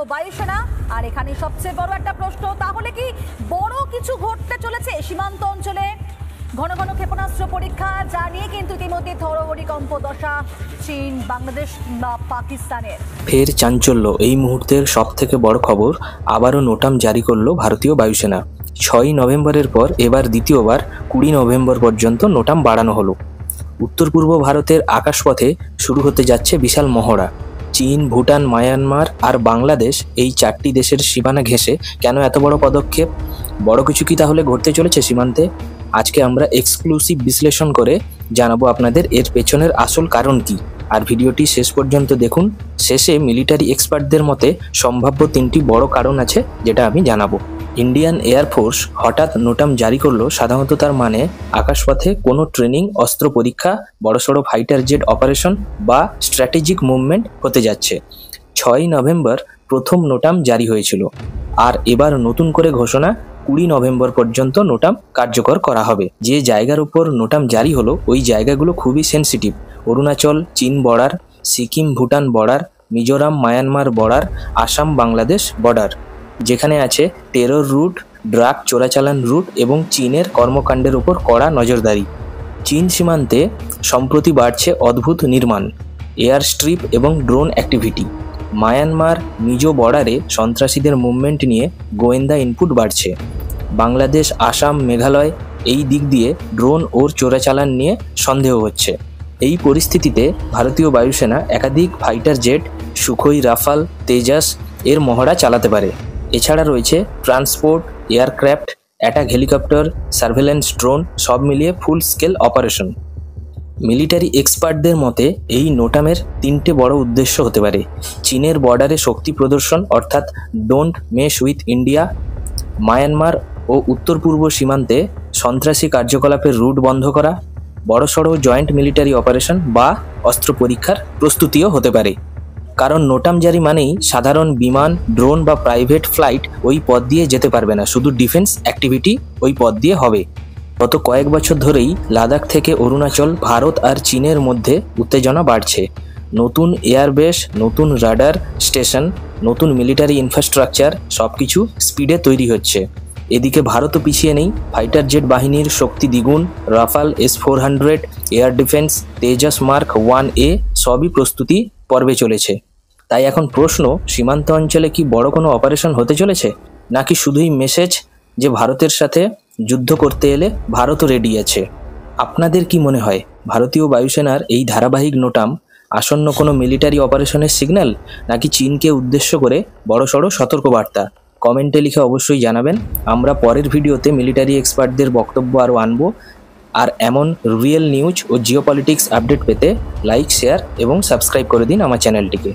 ভারতীয় বায়ুসেনা। আর এখানে সবচেয়ে বড় একটা প্রশ্ন, তাহলে কি বড় কিছু ঘটতে চলেছে সীমান্ত অঞ্চলে? ঘন ঘন ক্ষেপণাস্ত্র পরীক্ষা, যা নিয়ে কিন্তু ইতিমধ্যে থরহরিকম্প দশা চীন, বাংলাদেশ বা পাকিস্তানের। ফের চাঞ্চল্য, এই মুহূর্তের সব থেকে বড় খবর, আবারও নোটাম জারি করলো ভারতীয় বায়ুসেনা। 6ই নভেম্বরের পর এবার দ্বিতীয়বার 20 নভেম্বর পর্যন্ত নোটাম বাড়ানো হলো। উত্তর পূর্ব ভারতের আকাশপথে শুরু হতে যাচ্ছে বিশাল মহড়া। চীন, ভুটান, মায়ানমার আর বাংলাদেশ, এই 4টি দেশের সীমানা ঘেঁষে কেন এত বড় পদক্ষেপ? বড় কিছু কি তাহলে ঘটতে চলেছে সীমান্তে? আজকে আমরা এক্সক্লুসিভ বিশ্লেষণ করে জানাবো আপনাদের এর পেছনের আসল কারণ কি। আর ভিডিওটি শেষ পর্যন্ত দেখুন। শেষে মিলিটারি এক্সপার্টদের মতে সম্ভাব্য 3টি বড় কারণ আছে, যেটা আমি জানাবো। ইন্ডিয়ান এয়ারফোর্স হঠাৎ নোটাম জারি করলো, সাধারণত তার মানে আকাশপথে কোনো ট্রেনিং, অস্ত্র পরীক্ষা, বড়সড় ফাইটার জেট অপারেশন বা স্ট্র্যাটেজিক মুভমেন্ট হতে যাচ্ছে। 6ই নভেম্বর প্রথম নোটাম জারি হয়েছিল, আর এবার নতুন করে ঘোষণা 20 নভেম্বর পর্যন্ত নোটাম কার্যকর করা হবে। যে জায়গার উপর নোটাম জারি হলো ওই জায়গাগুলো খুবই সেন্সিটিভ। অরুণাচল চীন border, Sikkim Bhutan border, Mizoram Myanmar border, Assam Bangladesh border, যেখানে আছে টেরর রুট, ড্রাগ চোরাচালান রুট এবং চীনের কর্মকাণ্ডের উপর কড়া নজরদারি। চীন সীমান্তে সম্প্রতি বাড়ছে অদ্ভুত নির্মাণ, এয়ার স্ট্রিপ এবং ড্রোন অ্যাক্টিভিটি। মায়ানমার মিজো বর্ডারে সন্ত্রাসীদের মুভমেন্ট নিয়ে গোয়েন্দা ইনপুট বাড়ছে। বাংলাদেশ, আসাম, মেঘালয়, এই দিক দিয়ে ড্রোন ও চোরাচালান নিয়ে সন্দেহ হচ্ছে। এই পরিস্থিতিতে ভারতীয় বায়ুসেনা একাধিক fighter jet, Sukhoi, Rafale, Tejas এর মহড়া চালাতে পারে। এছাড়া রয়েছে transport aircraft, attack helicopter, surveillance drone, সব মিলিয়ে ফুল স্কেল অপারেশন। মিলিটারি এক্সপার্টদের মতে এই নোটামের 3টে বড় উদ্দেশ্য হতে পারে। চীনের বর্ডারে শক্তি প্রদর্শন, অর্থাৎ don't mess with India. Myanmar ও উত্তর পূর্ব সীমান্তে সন্ত্রাসী কার্যকলাপের রুট বন্ধ করা। বড়সড় জয়েন্ট মিলিটারি অপারেশন বা অস্ত্র পরীক্ষার প্রস্তুতিও হতে পারে। কারণ নোটাম জারি মানেই সাধারণ বিমান, ড্রোন বা প্রাইভেট ফ্লাইট ওই পথ দিয়ে যেতে পারবে না, শুধু ডিফেন্স অ্যাক্টিভিটি ওই পথ দিয়ে হবে। গত কয়েক বছর ধরেই লাদাখ থেকে অরুণাচল, ভারত আর চীনের মধ্যে উত্তেজনা বাড়ছে। নতুন এয়ারবেস, নতুন রাডার স্টেশন, নতুন মিলিটারি ইনফ্রাস্ট্রাকচার, সব কিছু স্পিডে তৈরি হচ্ছে। এদিকে ভারতও পিছিয়ে নেই, ফাইটার জেট বাহিনীর শক্তি দ্বিগুণ, Rafale, S-400, air defence, Tejas mark 1A সবই প্রস্তুতি পর্বে চলেছে। তাই এখন প্রশ্ন, সীমান্ত অঞ্চলে কি বড় কোনো অপারেশন হতে চলেছে, নাকি শুধুই মেসেজ যে ভারতের সাথে যুদ্ধ করতে এলে ভারতও রেডি আছে? আপনাদের কি মনে হয়, ভারতীয় বায়ুসেনার এই ধারাবাহিক নোটাম আসন্ন কোনো মিলিটারি অপারেশনের সিগন্যাল, নাকি চীনকে উদ্দেশ্য করে বড়সড় সতর্কবার্তা? কমেন্টে লিখে অবশ্যই জানাবেন। আমরা পরের ভিডিওতে মিলিটারি এক্সপার্টদের বক্তব্য আরও আনবো। আর এমন রিয়েল নিউজ ও জিওপলিটিক্স আপডেট পেতে লাইক, শেয়ার এবং সাবস্ক্রাইব করে দিন আমার চ্যানেলটিকে।